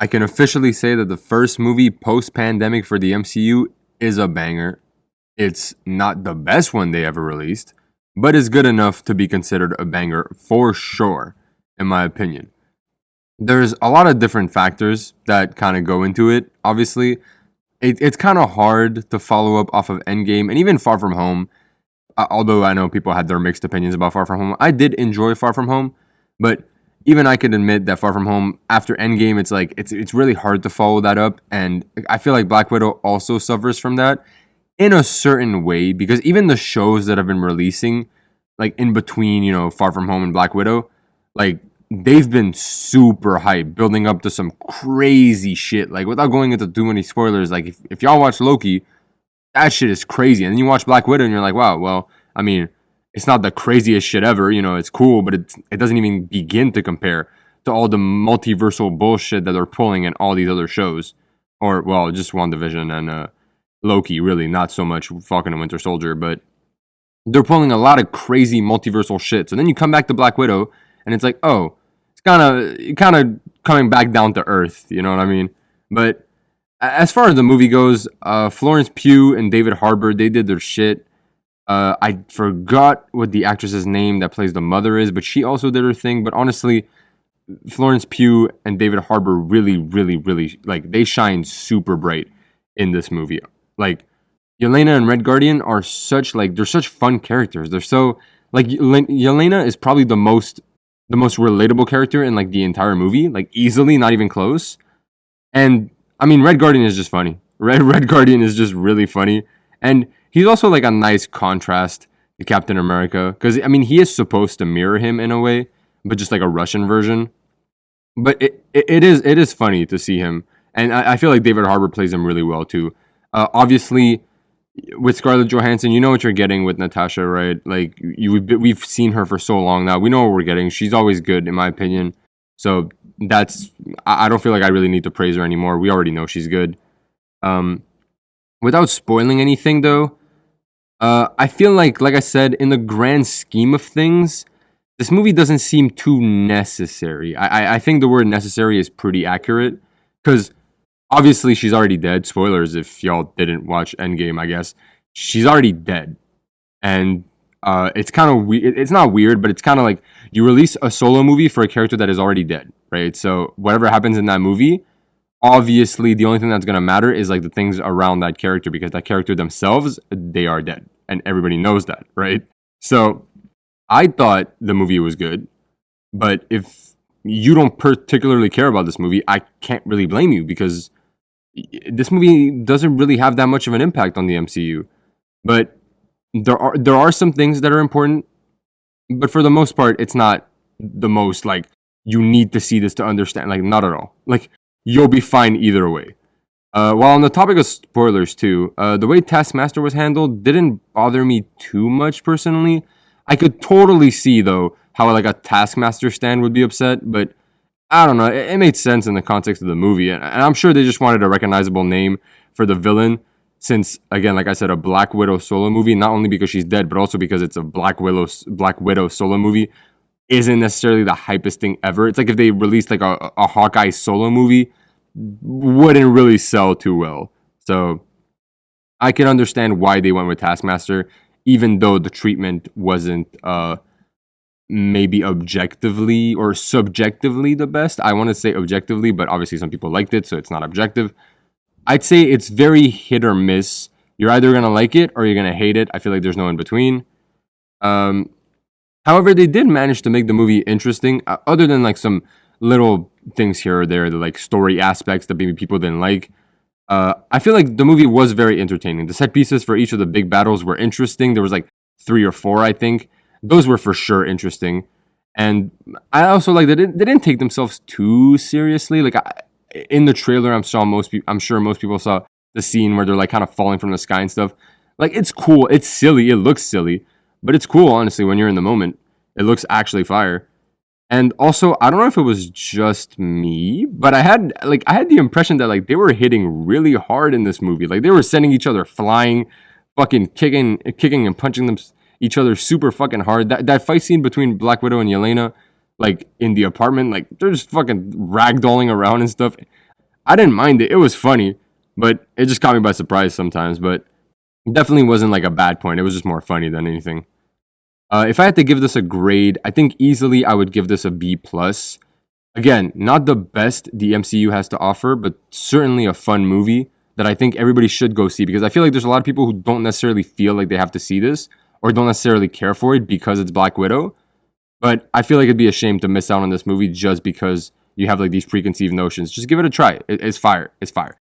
I can officially say that the first movie post-pandemic for the MCU is a banger. It's not the best one they ever released, but it's good enough to be considered a banger for sure, in my opinion. There's a lot of different factors that kind of go into it. Obviously, it's kind of hard to follow up off of Endgame and even Far From Home. Although I know people had their mixed opinions about Far From Home, I did enjoy Far From Home, but even I could admit that Far From Home after Endgame, it's like it's really hard to follow that up, and I feel like Black Widow also suffers from that in a certain way because even the shows that have been releasing, like in between, Far From Home and Black Widow, like they've been super hype, building up to some crazy shit. Like without going into too many spoilers, like if y'all watch Loki, that shit is crazy. And then you watch Black Widow and you're like, wow, well, I mean, it's not the craziest shit ever. It's cool, but it doesn't even begin to compare to all the multiversal bullshit that they're pulling in all these other shows. Or, well, just WandaVision and Loki, really, not so much Falcon and Winter Soldier, but they're pulling a lot of crazy multiversal shit. So then you come back to Black Widow and it's like, oh, it's kind of coming back down to earth, you know what I mean? But as far as the movie goes, Florence Pugh and David Harbour, they did their shit. I forgot what the actress's name that plays the mother is, but she also did her thing. But honestly, Florence Pugh and David Harbour really, really, really, like, they shine super bright in this movie. Like, Yelena and Red Guardian are they're such fun characters. They're so, like, Yelena is probably the most relatable character in, like, the entire movie. Like, easily, not even close. And I mean, Red Guardian is just funny. Red Guardian is just really funny, and he's also like a nice contrast to Captain America because I mean he is supposed to mirror him in a way, but just like a Russian version. But it is funny to see him, and I feel like David Harbour plays him really well too. Obviously, with Scarlett Johansson, you know what you're getting with Natasha, right? Like we've seen her for so long now. We know what we're getting. She's always good, in my opinion. So that's I don't feel like I really need to praise her anymore. We already know she's good. Um, Without spoiling anything though, I feel like I said, in the grand scheme of things, this movie doesn't seem too necessary. I think the word necessary is pretty accurate because obviously she's already dead. Spoilers if y'all didn't watch Endgame, I guess. She's already dead. And it's kind of weird. It's not weird, but it's kind of like you release a solo movie for a character that is already dead, right? So whatever happens in that movie, obviously the only thing that's going to matter is like the things around that character because that character themselves, they are dead. And everybody knows that, right? So I thought the movie was good, but if you don't particularly care about this movie, I can't really blame you because this movie doesn't really have that much of an impact on the MCU. But there are some things that are important, but for the most part, it's not the most like you need to see this to understand. Like not at all. Like you'll be fine either way. While on the topic of spoilers too, the way Taskmaster was handled didn't bother me too much personally. I could totally see though how like a Taskmaster stand would be upset, but I don't know. It made sense in the context of the movie, and I'm sure they just wanted a recognizable name for the villain. Since again, like I said, a Black Widow solo movie, not only because she's dead, but also because it's a Black Widow solo movie, isn't necessarily the hypest thing ever. It's like if they released like a Hawkeye solo movie, wouldn't really sell too well. So I can understand why they went with Taskmaster, even though the treatment wasn't maybe objectively or subjectively the best. I want to say objectively, but obviously some people liked it, so it's not objective. I'd say it's very hit or miss. You're either gonna like it or you're gonna hate it. I feel like there's no in between. Um, However, they did manage to make the movie interesting, other than like some little things here or there, the like story aspects that maybe people didn't like. I feel like the movie was very entertaining. The set pieces for each of the big battles were interesting. There was like three or four, I think. Those were for sure interesting. And I also like that they didn't take themselves too seriously. Like in the trailer, I'm sure most people saw the scene where they're like kind of falling from the sky and stuff. Like it's cool. It's silly. It looks silly, but it's cool. Honestly, when you're in the moment, it looks actually fire. And also, I don't know if it was just me, but I had the impression that like they were hitting really hard in this movie. Like they were sending each other flying, fucking kicking and punching each other super fucking hard. That fight scene between Black Widow and Yelena, like in the apartment, like they're just fucking ragdolling around and stuff. I didn't mind it. It was funny, but it just caught me by surprise sometimes. But it definitely wasn't like a bad point. It was just more funny than anything. If I had to give this a grade, I think easily I would give this a B plus. Again, not the best the MCU has to offer, but certainly a fun movie that I think everybody should go see because I feel like there's a lot of people who don't necessarily feel like they have to see this or don't necessarily care for it because it's Black Widow. But I feel like it'd be a shame to miss out on this movie just because you have like these preconceived notions. Just give it a try. It's fire. It's fire.